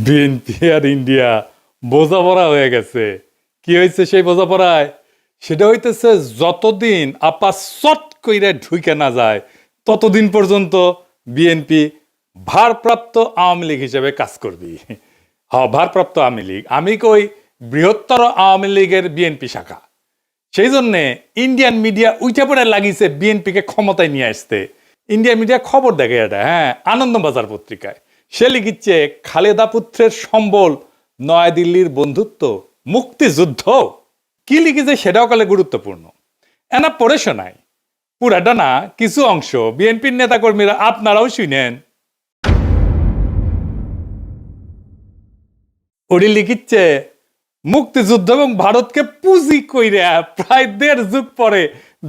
BNP আর India বোঝাপড়া হয়ে গেছে। কি হয়েছে সেই বোঝাপড়ায়? সেটা হইতেছে যতদিন আপা চট কইরা ঢুকে না যায় ততদিন পর্যন্ত বিএনপি ভারপ্রাপ্ত আওয়ামী লীগ হিসেবে কাজ করবি। হ্যাঁ, ভারপ্রাপ্ত আওয়ামী লীগ। আমি কই বৃহত্তর আওয়ামী লীগের বিএনপি শাখা। সেই জন্যে ইন্ডিয়ান মিডিয়া উইঠে পড়ে লাগিয়েছে বিএনপিকে ক্ষমতায় নিয়ে আসতে। ইন্ডিয়ান মিডিয়া খবর দেখে এটা, হ্যাঁ, আনন্দবাজার পত্রিকায় সে লিখিচ্ছে খালেদা পুত্রের সম্বল নয়াদিল্লির বন্ধুত্ব মুক্তিযুদ্ধ। কি লিখেছে সেটাও কালে গুরুত্বপূর্ণ। এনা পড়ে শোনায়, পুরাটা না, কিছু অংশ বিএনপির নেতাকর্মীরা আপনারাও শুনেন। ওটি লিখিচ্ছে মুক্তিযুদ্ধ এবং ভারতকে পুঁজি কইরা প্রায় 1.5 যুগ পরে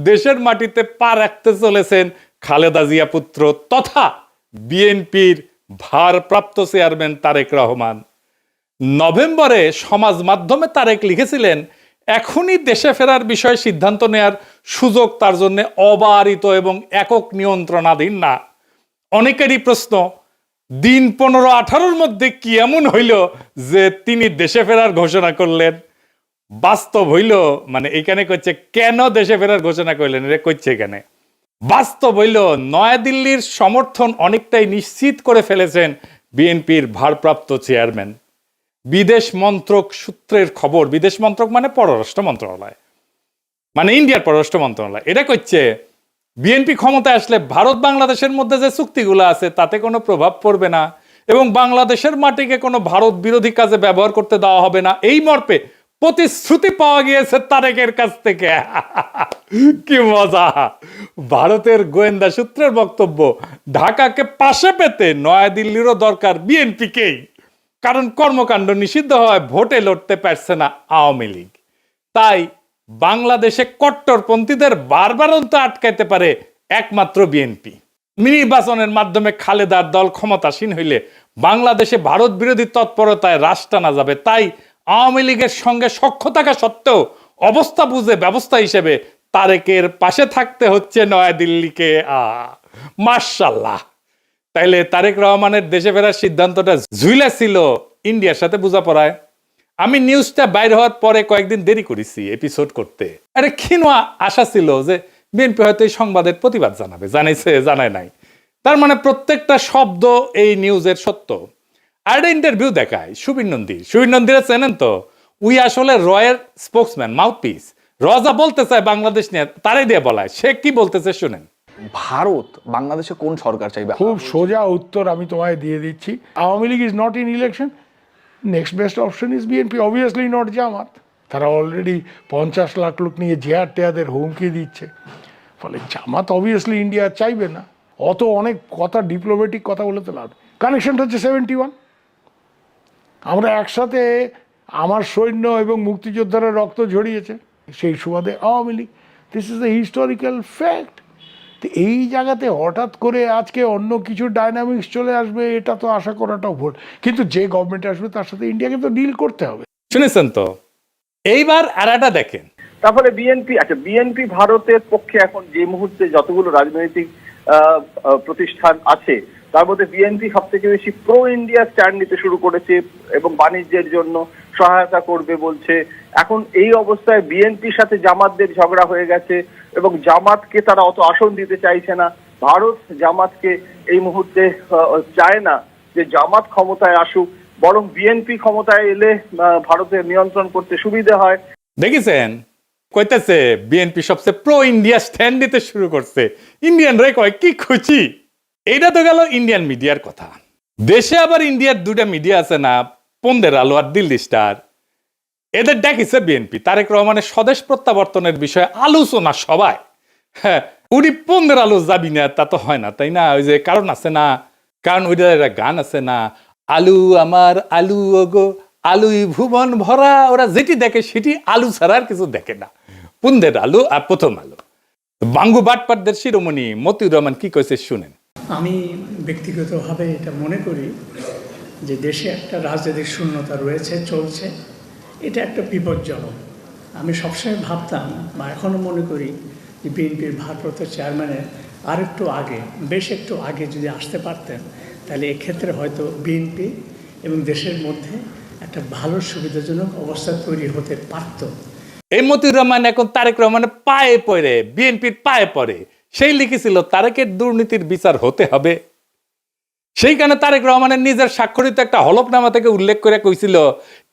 দেশের মাটিতে পা রাখতে চলেছেন খালেদা জিয়া পুত্র তথা বিএনপির ভারপ্রাপ্ত চেয়ারম্যান তারেক রহমান। নভেম্বরে সমাজ মাধ্যমে তারেক লিখেছিলেন এখনই দেশে ফেরার বিষয়ে সিদ্ধান্ত নেয়ার সুযোগ তার জন্য অবারিত এবং একক নিয়ন্ত্রণাধীন না। অনেকেরই প্রশ্ন, দিন 15-18 মধ্যে কি এমন হইল যে তিনি দেশে ফেরার ঘোষণা করলেন? বাস্তব হইল, মানে এখানে কইছে কেন দেশে ফেরার ঘোষণা করলেন, এটা কইছে এখানে বাস্তব হইল নয়াদিল্লির সমর্থন অনেকটাই নিশ্চিত করে ফেলেছেন বিএনপির ভারপ্রাপ্ত চেয়ারম্যান। বিদেশ মন্ত্রক সূত্রের খবর, বিদেশ মন্ত্রক মানে পররাষ্ট্র মন্ত্রণালয়, মানে ইন্ডিয়ার পররাষ্ট্র মন্ত্রণালয়, এটা কইছে বিএনপি ক্ষমতায় আসলে ভারত বাংলাদেশের মধ্যে যে চুক্তিগুলো আছে তাতে কোনো প্রভাব পড়বে না এবং বাংলাদেশের মাটিকে কোনো ভারত বিরোধী কাজে ব্যবহার করতে দেওয়া হবে না, এই মর্মে প্রতিশ্রুতি পাওয়া গিয়েছে তারেকের কাছ থেকে। কি মজা! ভারতের গোয়েন্দা সূত্রের বক্তব্য, ঢাকাকে পাশে পেতে নয়াদিল্লিরও দরকার বিএনপিকেই, কারণ কর্মকাণ্ড নিষিদ্ধ হয়, ভোটে লড়তে পারছে না আওয়ামী লীগ। তাই বাংলাদেশে কট্টরপন্থীদের বারবারন্ত আটকাইতে পারে একমাত্র বিএনপি। নির্বাচনের মাধ্যমে খালেদার দল ক্ষমতাসীন হইলে বাংলাদেশে ভারত বিরোধী তৎপরতায় রাশ টানা যাবে। তাই আওয়ামী লীগের সঙ্গে সখ্য থাকা সত্ত্বেও অবস্থা বুঝে ব্যবস্থা হিসেবে তারেকের পাশে থাকতে হচ্ছে নয়াদিল্লিকে। মাশাআল্লাহ! তাইলে তারেক রহমানের দেশে ফেরার সিদ্ধান্তটা ঝুলে ছিল ইন্ডিয়ার সাথে বোঝাপড়ায়। আমি নিউজটা বাইর হওয়ার পরে কয়েকদিন দেরি করেছি এপিসোড করতে। আরে ক্ষীণা আশা ছিল যে বিএনপি হয়তো এই সংবাদের প্রতিবাদ জানাবে, জানাইছে, জানায় নাই। তার মানে প্রত্যেকটা শব্দ এই নিউজের সত্য। আর একটা ইন্টারভিউ দেখায় সুবীর নন্দীরা চেনেন তো? উই আসলে রয়ের স্পোক্সম্যান, মাউথপিস। রজা বলতে চায় বাংলাদেশ নিয়ে, তারাই দিয়ে বলায়। সে কি বলতেছে শুনেন। ভারত বাংলাদেশে কোন সরকার চাইবে? খুব সোজা উত্তর আমি তোমায় দিয়ে দিচ্ছি। Awami League is not in election, next best option is BNP, obviously not Jamaat. তারা অলরেডি 50 লাখ লোক নিয়ে জেহার টেয়াদের হুমকি দিচ্ছে। ফলে জামাত অবভিয়াসলি ইন্ডিয়া চাইবে না। অত অনেক কথা, ডিপ্লোম্যাটিক কথা বলে তো লাভ। কানেকশনটা হচ্ছে 71। আমরা একসাথে, আমার সৈন্য এবং মুক্তিযোদ্ধারা রক্ত ঝরিয়েছে, সেই সুবাদে Awami League. This is the historical fact. তো এই জায়গাতে হঠাৎ করে আজকে অন্য কিছু ডাইনামিক্স চলে আসবে, এটা তো আশা করাটাও ভুল। কিন্তু যে গভর্নমেন্ট আসবে তার সাথে ইন্ডিয়াকে তো ডিল করতে হবে। শুনেছেন তো? এইবার আরাটা দেখেন। তারপরে বিএনপি ভারতের পক্ষে এখন যে মুহূর্তে যতগুলো রাজনৈতিক প্রতিষ্ঠান আছে তার মধ্যে বিএনপি সব থেকে বেশি প্রো ইন্ডিয়া স্ট্যান্ড নিতে শুরু করেছে এবং বাণিজ্যের জন্য সহায়তা করবে বলছে। এখন এই অবস্থায় বিএনপির সাথে জামাতদের ঝগড়া হয়ে গেছে এবং জামাতকে তারা অত আসন দিতে চাইছে না। ভারত জামাতকে এই মুহূর্তে চায় না যে জামাত ক্ষমতায় আসুক, বরং বিএনপি ক্ষমতায় এলে ভারতের নিয়ন্ত্রণ করতে সুবিধা হয়। দেখেছেন? কইতেছে বিএনপি সবচেয়ে প্রো ইন্ডিয়া স্ট্যান্ড নিতে শুরু করছে। ইন্ডিয়ান রে কয় কি খুশি। এইটা তো গেল ইন্ডিয়ান মিডিয়ার কথা। দেশে আবার ইন্ডিয়ার 2টা মিডিয়া আছে না, পন্দের আলো আর দিল্লি স্টার। এদের ডাকিছে বিএনপি তারেক রহমানের স্বদেশ প্রত্যাবর্তনের বিষয়ে আলোচনা সবাই। হ্যাঁ, উনি পন্দের আলো যাবি না তা তো হয় না, তাই না? ওই যে কারণ আছে না, কারণ ওইটা গান আছে না, আলু আমার আলু ওগো আলুই ভুবন ভরা। ওরা যেটি দেখে সেটি আলু ছাড়া আর কিছু দেখে না। পুন্দের আলু আর প্রথম আলু। বাঙ্গু বাটপাটদের শিরোমণি মতিউর রহমান কি কইছে শুনেন। আমি ব্যক্তিগতভাবে এটা মনে করি যে দেশে একটা রাজনৈতিক শূন্যতা রয়েছে, চলছে, এটা একটা বিপজ্জনক। আমি সবসময় ভাবতাম বা এখনও মনে করি যে বিএনপির ভারপ্রাপ্ত চেয়ারম্যানের আরেকটু আগে, বেশ একটু আগে যদি আসতে পারতেন তাহলে এক্ষেত্রে হয়তো বিএনপি এবং দেশের মধ্যে একটা ভালো সুবিধাজনক অবস্থা তৈরি হতে পারত। এই মতিউর রহমান এখন তারেক রহমানের পায়ে পড়ে, বিএনপির পায়ে পড়ে, সেই লিখেছিল তারেকের দুর্নীতির বিচার হতে হবে। সেইখানে তারেক রহমানের নিজের স্বাক্ষরিত একটা হলফনামা থেকে উল্লেখ করে কইছিল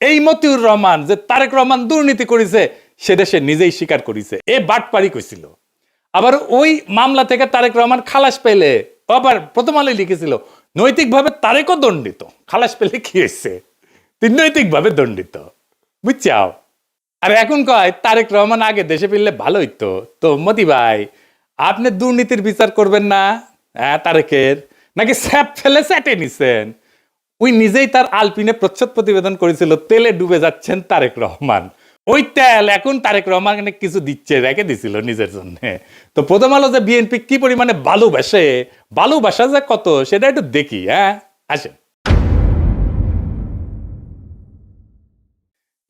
এই মতিউর রহমান যে তারেক রহমান দুর্নীতি করেছে সেটা সে নিজেই স্বীকার করেছে, এ বাটপারি কইছিল। আবার ওই মামলা থেকে তারেক রহমান খালাস পেলে আবার প্রথম আলোয় লিখেছিল নৈতিকভাবে তারেকও দণ্ডিত, খালাস পেলে কি হয়েছে, তুই নৈতিকভাবে দণ্ডিত, বুঝছাও। আর এখন কয় তারেক রহমান আগে দেশে ফিরলে ভালো হইতো। তো মতি ভাই, আপনি দুর্নীতির বিচার করবেন না? হ্যাঁ, তারেকের নাকি স্যাপ ফেলে স্যাটে নিছেন? ওই নিজেই তার আলপিনে প্রচ্ছদ প্রতিবেদন করেছিল তেলে ডুবে যাচ্ছেন তারেক রহমান। ওই তেল এখন তারেক রহমান কিছু দিচ্ছে, রেখে দিছিল নিজের জন্য। তো প্রথম আলো যে বিএনপি কি পরিমাণে ভালোবাসে, ভালোবাসা যে কত সেটা একটু দেখি। হ্যাঁ, আসেন।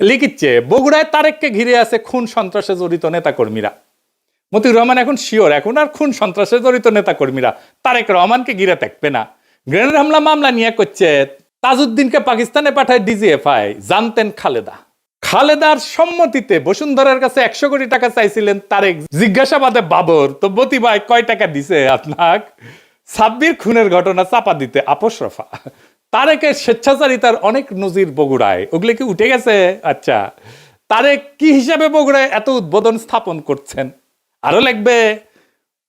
লিখিচ্ছে বগুড়ায় তারেককে ঘিরে আছে খুন সন্ত্রাসে জড়িত নেতাকর্মীরা। মতিউর রহমান এখন শিওর, এখন আর খুন সন্ত্রাসে জড়িত নেতাকর্মীরা তারেক রহমানকে ঘিরে থাকবে না। গ্রেনেড হামলা মামলা নিয়ে করছে তাজউদ্দিনকে পাকিস্তানে পাঠায় ডিজিএফআই। জানতেন খালেদার সম্মতিতে বসুন্ধরার কাছে 100 কোটি টাকা চাইছিলেন তারেক। জিজ্ঞাসাবাদে বাবর, তো মতি ভাই কয় টাকা দিছে আপনাক? সাব্বির খুনের ঘটনা চাপা দিতে আপোস রফা। তারেকের স্বেচ্ছাচারিতার অনেক নজির বগুড়ায়, ওগুলো কি উঠে গেছে? আচ্ছা, তারেক কি হিসাবে বগুড়ায় এত উদ্বোধন স্থাপন করছেন? আরো লাগবে,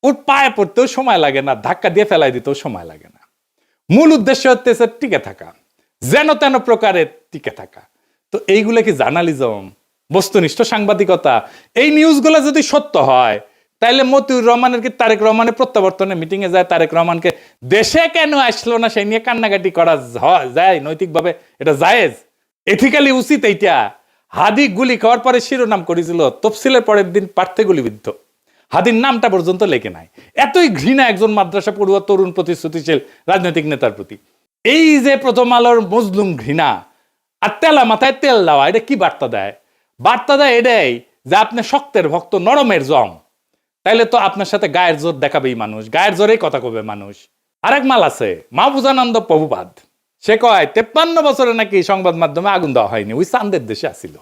ওর পায়ে পড়তেও সময় লাগে না, ধাক্কা দিয়ে ফেলাই দিতেও সময় লাগে না। মূল উদ্দেশ্য হচ্ছে টিকে থাকা, যেন তেন প্রকারে টিকে থাকা। তো এইগুলো কি জার্নালিজম, বস্তুনিষ্ঠ সাংবাদিকতা? এই নিউজগুলো যদি সত্য হয় তাহলে মতিউর রহমানের কি তারেক রহমানের প্রত্যাবর্তনে মিটিং এ যায় তারেক রহমানকে দেশে কেন আসলো না সেই নিয়ে কান্নাকাটি করা যায়? নৈতিকভাবে এটা জায়েজ, এথিক্যালি উচিত এইটা? হাদি গুলি খাওয়ার পরে শিরোনাম করেছিল তফসিলের পরের দিন পার্থে গুলিবিদ্ধ, হাদির নামটা পর্যন্ত লেখে নাই। এতই ঘৃণা একজন মাদ্রাসা পড়ুয়া তরুণ প্রতিশ্রুতিশীল রাজনৈতিক নেতার প্রতি। এই যে প্রথম আলোর মজলুম ঘৃণা আর তেলা মাথায় তেল দেওয়া, এটা কি বার্তা দেয়? বার্তা দেয় এটাই যে আপনি শক্তের ভক্ত, নরমের জম, তাইলে তো আপনার সাথে গায়ের জোর দেখাবেই মানুষ, গায়ের জোরেই কথা কবে মানুষ। আরেক মাল আছে মাহফুজানন্দ প্রভুপাদ, সে কয় 53 বছরে নাকি সংবাদ মাধ্যমে আগুন দেওয়া হয়নি, ওই চান্দের দেশে আসিল।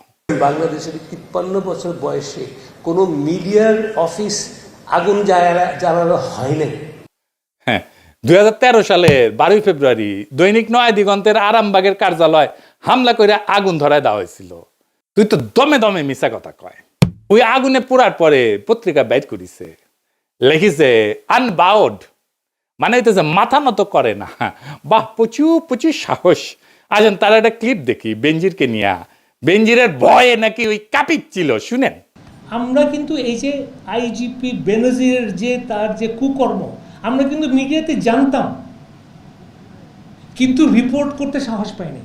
বাংলাদেশের 53 বছর বয়সে কোনো মিডিয়ার অফিস আগুন জ্বালানো হয় নাই। হ্যাঁ, 2013 সালের 12 ফেব্রুয়ারি দৈনিক নয়া দিগন্তের আরামবাগের কার্যালয় হামলা করে আগুন ধরায় দেওয়া হয়েছিল। তুই তো দমে দমে মিশা কথা কয়। ওই আগুনে পোড়ার পরে পত্রিকা বাইট করিছে, লিখিছে আনবাউড, মানে হইতেছে মাথা নত করে না। বাহ, প্রচুর সাহস। আসেন তার একটা ক্লিপ দেখি বেনজিরকে নিয়ে। বেনজিরের ভয়ে নাকি ওই কাঁপিচ্ছিল, শুনেন। আমরা কিন্তু এই যে আইজিপি বেনজিরের যে তার যে কুকর্ম আমরা কিন্তু মিডিয়াতে জানতাম, কিন্তু রিপোর্ট করতে সাহস পাইনি।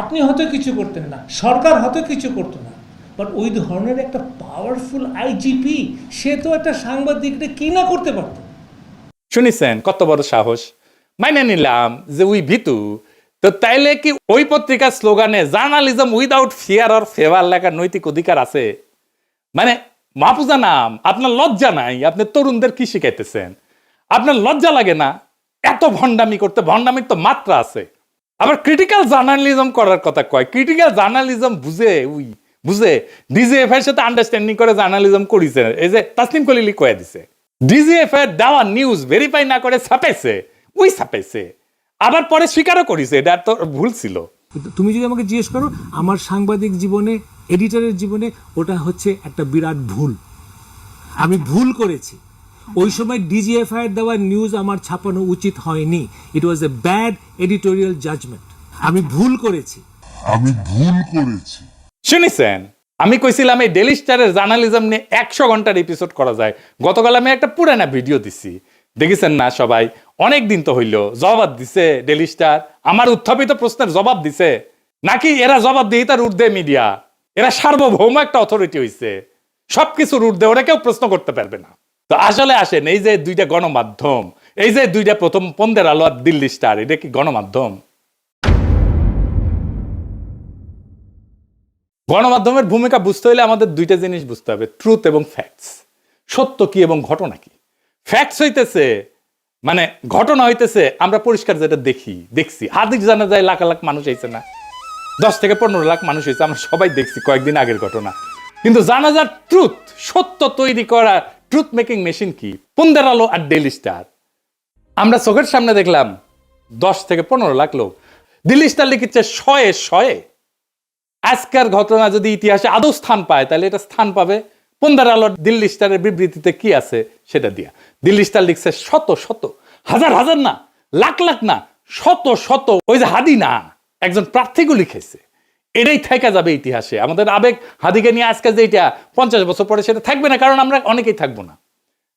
আপনি হয়তো কিছু করতেন না, সরকার হয়তো কিছু করতো না, বাট ওই ধরনের একটা পাওয়ারফুল আইজিপি সে তো একটা সাংবাদিকটা কি না করতে পারত। শুনিছেন কত বড় সাহস? মাইনে নিলাম যে ওই ভিতু, তো তাইলে কি ওই পত্রিকার স্লোগানে journalism without fear or favour লেখার নৈতিক অধিকার আছে? মানে মাহফুজা নাম, আপনার লজ্জা নাই? আপনি তরুণদের কি শিখাইতেছেন? আপনার লজ্জা লাগে না এত ভণ্ডামি করতে? ভণ্ডামির তো মাত্রা আছে। আবার ক্রিটিক্যাল জার্নালিজম করার কথা কয়। ক্রিটিক্যাল জার্নালিজম বুঝে ডিজিএফ এর সাথে আন্ডারস্ট্যান্ডিং করে জার্নালিজম করেছে। এই যে তাসনিম কলিলি কয়ে দিছে, ডিজিএফ এর দেওয়া নিউজ ভেরিফাই না করে ছাপাইছে, আবার পরে স্বীকারও করেছে এটা তো ভুল ছিল। তুমি যদি আমাকে জিজ্ঞেস করো আমার সাংবাদিক জীবনে, এডিটরের জীবনে ওটা হচ্ছে একটা বিরাট ভুল। আমি ভুল করেছি। ওই সময় ডিজিএফআই এর দেওয়া নিউজ আমার ছাপানো উচিত হয়নি। ইট ওয়াজ এ ব্যাড এডিটোরিয়াল জাজমেন্ট। আমি ভুল করেছি। শুনেছেন, আমি কইছিলাম এই ডেইলি স্টারের জার্নালিজম নিয়ে 100 ঘন্টার এপিসোড করা যায়। গতকাল আমি একটা পুরানা ভিডিও দিছি, দেখেছেন না সবাই? অনেক দিন তো হইল। জবাব দিছে ডেইলি স্টার, আমার উত্থাপিত প্রশ্নের জবাব দিছে নাকি এরা জবাব দিয়ে তার ঊর্ধ্বে মিডিয়া? এরা সার্বভৌম একটা অথরিটি হইছে, সবকিছুর ঊর্ধ্বে, ওরা কেউ প্রশ্ন করতে পারবে না। তো আসলে আসেন, এই যে দুইটা গণমাধ্যম, এই যে দুইটা প্রথম পন্দের আলো আর দিল্লি স্টার, এটা কি গণমাধ্যম? গণমাধ্যমের ভূমিকা বুঝতে হলে আমাদের দুইটা জিনিস বুঝতে হবে, ট্রুথ এবং ফ্যাক্টস। সত্য কি এবং ঘটনা কি। ফ্যাক্টস হইতেছে মানে ঘটনা হইতেছে আমরা পরিষ্কার যেটা দেখছি হাদিস জানা যায় লাখ লাখ মানুষ হয়েছে না, 10 থেকে 15 লাখ মানুষ হয়েছে, আমরা সবাই দেখছি কয়েকদিন আগের ঘটনা। কিন্তু জানাজার ট্রুথ, সত্য তৈরি করা ট্রুথ মেকিং মেশিন কি? পুন্দের আলো আর ডেইলি স্টার। আমরা চোখের সামনে দেখলাম 10 থেকে 15 লাখ লোক। দিল্লি স্টার লিখেছে শয়ে। আজকের ঘটনা যদি ইতিহাসে আদৌ স্থান পায় তাহলে এটা স্থান পাবে পুন্দের আলো দিল্লি স্টারের বিবৃতিতে কি আছে সেটা দিয়া। দিল্লি স্টার লিখছে শত হাজার না, লাখ না, শত ওই যে হাদি না, একজন প্রার্থীকে লিখেছে। এটাই থেকে যাবে ইতিহাসে। আমাদের আবেগ হাদিকে নিয়ে আজকে যে এটা 50 বছর পরে সেটা থাকবে না, কারণ আমরা অনেকেই থাকবো না,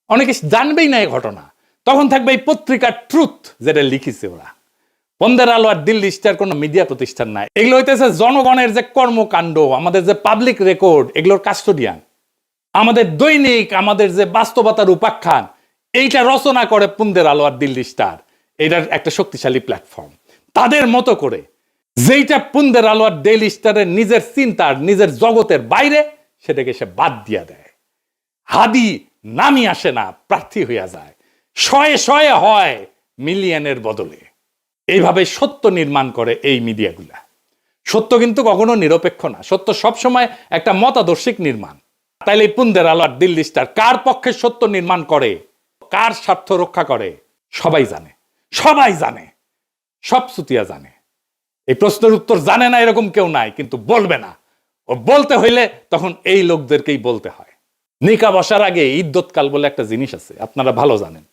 অনেকে জানবেই না এই ঘটনা। তখন থাকবে এই পত্রিকার ট্রুথ যেটা লিখেছে ওরা। পুন্দের আলো আর দিল্লি স্টার কোনো মিডিয়া প্রতিষ্ঠান নাই, এগুলো হইতেছে জনগণের যে কর্মকাণ্ড, আমাদের যে পাবলিক রেকর্ড, এগুলোর কাস্টোডিয়ান। আমাদের দৈনিক, আমাদের যে বাস্তবতার উপাখ্যান, এইটা রচনা করে পুন্দের আলো আর দিল্লি স্টার। এটার একটা শক্তিশালী প্ল্যাটফর্ম। তাদের মতো করে যেইটা পুন্দের আলো আর ডেইলি স্টারের নিজের চিন্তার, নিজের জগতের বাইরে, সেটাকে সে বাদ দিয়া দেয়। হাদি নামি আসে না, প্রার্থী হইয়া যায়। শয়ে হয় মিলিয়নের বদলে। এইভাবে সত্য নির্মাণ করে এই মিডিয়াগুলা। সত্য কিন্তু কখনো নিরপেক্ষ না, সত্য সবসময় একটা মতাদর্শিক নির্মাণ। তাইলে পুন্দের আলো আর দিল্লি স্টার কার পক্ষে সত্য নির্মাণ করে, কার স্বার্থ রক্ষা করে, সবাই জানে, সব সুতিয়া জানে। এই প্রশ্নের উত্তর জানে না এরকম কেউ নাই, কিন্তু বলবে না। ও বলতে হইলে তখন এই লোকদেরকেই বলতে হয়। নিকা বসার আগে ইদ্যৎকাল বলে একটা জিনিস আছে, আপনারা ভালো জানেন।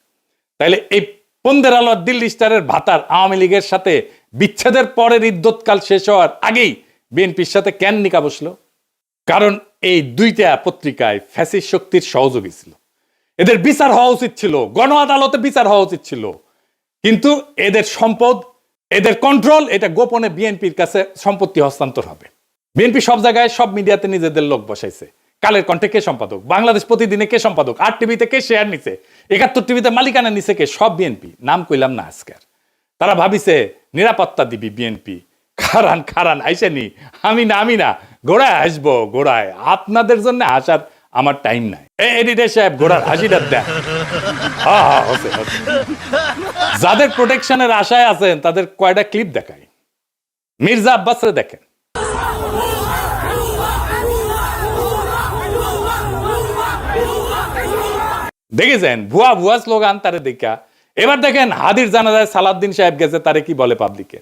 তাইলে এই পুন্দের আলো আর দিল্লি স্টারের ভাতার আওয়ামী লীগের সাথে বিচ্ছেদের পরের ইদ্যৎকাল শেষ হওয়ার আগেই বিএনপির সাথে কেন নিকা বসলো? কারণ এই দুইটা পত্রিকায় ফ্যাসিস্ট শক্তির সহযোগী ছিল। এদের বিচার হওয়া উচিত ছিল, গণ আদালতে বিচার হওয়া উচিত ছিল। কিন্তু এদের সম্পদ, এদের কন্ট্রোল, এটা গোপনে বিএনপির কাছে সম্পত্তি হস্তান্তর হবে। বিএনপি সব জায়গায়, সব মিডিয়াতে নিজেদের লোক বসাইছে। কালের কণ্ঠে কে সম্পাদক, বাংলাদেশ প্রতিদিনে কে সম্পাদক, 8 টিভিতে কে শেয়ার নিছে, 71 টিভিতে মালিকানা নিছে কে, সব বিএনপি। নাম কইলাম না আজকের। তারা ভাবিছে নিরাপত্তা দিবি বিএনপি। খারান আইসেনি, আমি না ঘোড়ায় আসবো, ঘোড়ায়। আপনাদের জন্য হাসার আমার টাইম নাই। এডিটর সাহেব ঘোড়ার হাসিটা দেন। যাদের প্রোটেকশনের আশায় আছেন তাদের কয়টা ক্লিপ দেখাই। মির্জা আব্বাসরে দেখেন। দেখেছেন ভুয়া স্লোগান তারে দেখা। এবার দেখেন হাদির জানাজায় সালাউদ্দিন সাহেব গেছে, তারে কি বলে পাবলিকে।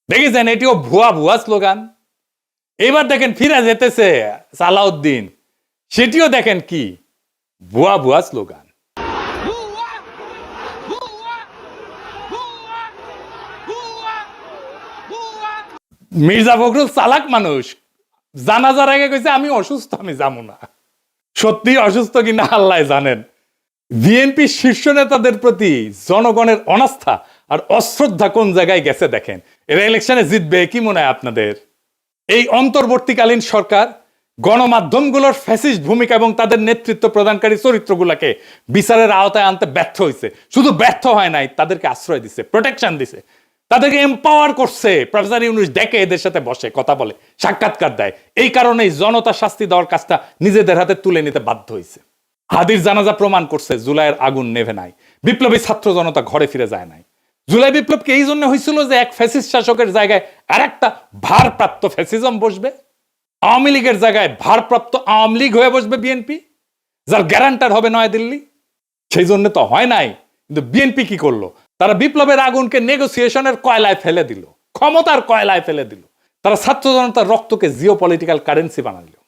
দেখেছেন এটিও ভুয়া স্লোগান। এবার দেখেন ফিরে যেতেছে সালাউদ্দিন, সেটিও দেখেন কি ভুয়া স্লোগান। মির্জা ফখরুল চালাক মানুষ, জানাজার আগে কইছে আমি অসুস্থ, আমি যাবো না। সত্যি অসুস্থ কিনা আল্লাহ জানেন। বিএনপি শীর্ষ নেতাদের প্রতি জনগণের অনাস্থা আর অশ্রদ্ধা কোন জায়গায় গেছে দেখেন। এরা ইলেকশনে জিতবে কি মনে হয় আপনাদের? এই অন্তর্বর্তীকালীন সরকার গণমাধ্যমগুলোর ফ্যাসিস্ট ভূমিকা এবং তাদের নেতৃত্ব প্রদানকারী চরিত্রগুলোকে বিচারের আওতায় আনতে ব্যর্থ হয়েছে। শুধু ব্যর্থ হয় নাই, তাদেরকে আশ্রয় দিছে, প্রোটেকশন দিছে, তাদেরকে এম্পাওয়ার করছে। প্রফেসর ইউনূস ডেকে এদের সাথে বসে কথা বলে, সাক্ষাৎকার দেয়। এই কারণেই জনতা শাস্তি দেওয়ার কাজটা নিজেদের হাতে তুলে নিতে বাধ্য হয়েছে। হাদির জানাজা প্রমাণ করছে জুলাইয়ের আগুন নেভে নাই, বিপ্লবী ছাত্র জনতা ঘরে ফিরে যায় নাই। জুলাই বিপ্লবকে এই জন্য হয়েছিল যে এক ফ্যাসিস্ট শাসকের জায়গায় আর একটা ভারপ্রাপ্ত ফ্যাসিজম বসবে। আওয়ামী লীগের জায়গায় ভারপ্রাপ্ত আওয়ামী লীগ হয়ে বসবে বিএনপি, যার গ্যারান্টার হবে নয়াদিল্লি। সেই জন্য তো হয় নাই। কিন্তু বিএনপি কি করলো? তারা বিপ্লবের আগুনকে নেগোসিয়েশনের কয়লায় ফেলে দিল, ক্ষমতার কয়লায় ফেলে দিল। তারা ছাত্র জনতার রক্তকে জিও পলিটিক্যাল কারেন্সি বানালো।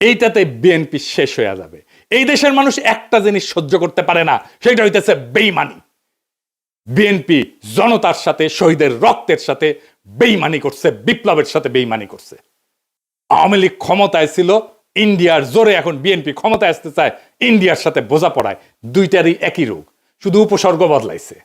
এইটাতে বিএনপি শেষ হয়ে যাবে। এই দেশের মানুষ একটা জিনিস সহ্য করতে পারে না, সেটা হইতেছে বেইমানি। বিএনপি জনতার সাথে, শহীদের রক্তের সাথে বেইমানি করছে, বিপ্লবের সাথে বেইমানি করছে। আওয়ামী লীগ ক্ষমতায় ছিল ইন্ডিয়ার জোরে, এখন বিএনপি ক্ষমতায় আসতে চায় ইন্ডিয়ার সাথে বোঝাপড়ায়। দুইটারই একই রোগ, শুধু উপসর্গ বদলাইছে।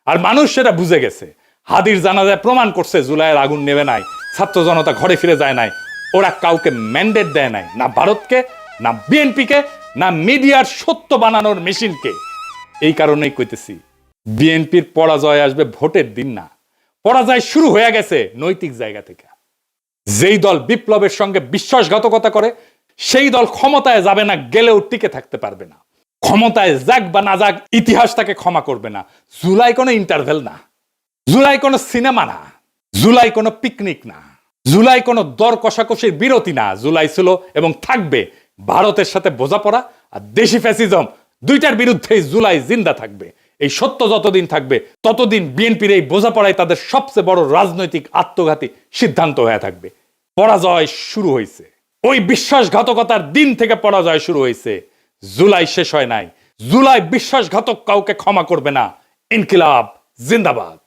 আর মানুষ সেটা বুঝে গেছে। হাদির জানাজায় প্রমাণ করছে জুলাইয়ের আগুন নেবে নাই, ছাত্র জনতা ঘরে ফিরে যায় নাই। ওরা কাউকে ম্যান্ডেট দেয় নাই, না ভারতকে, না বিএনপিকে, না মিডিয়ার সত্য বানানোর মেশিনকে। এই কারণেই কইতেছি বিএনপির পরাজয় আসবে ভোটের দিন না, পরাজয় শুরু হয়ে গেছে নৈতিক জায়গা থেকে। যেই দল বিপ্লবের সঙ্গে বিশ্বাসঘাতকতা করে সেই দল ক্ষমতায় যাবে না, গেলেও টিকে থাকতে পারবে না। ক্ষমতায় যাক বা না যাক, ইতিহাস তাকে ক্ষমা করবে না। জুলাই কোনো ইন্টারভেল না, জুলাই কোনো সিনেমা না, জুলাই কোনো পিকনিক না, জুলাই কোনো দর কষাকষির বিরতি না। জুলাই ছিল এবং থাকবে ভারতের সাথে বোঝাপড়া আর দেশি ফ্যাসিজম, দুইটার বিরুদ্ধেই জুলাই জিন্দা থাকবে। এই সত্য যতদিন থাকবে ততদিন বিএনপির এই বোঝাপড়াই তাদের সবচেয়ে বড় রাজনৈতিক আত্মঘাতী সিদ্ধান্ত হয়ে থাকবে। পরাজয় শুরু হয়েছে, ওই বিশ্বাসঘাতকতার দিন থেকে পরাজয় শুরু হয়েছে। জুলাই শেষ হয় নাই, জুলাই বিশ্বাসঘাতক কাউকে ক্ষমা করবে না। ইনকিলাব জিন্দাবাদ।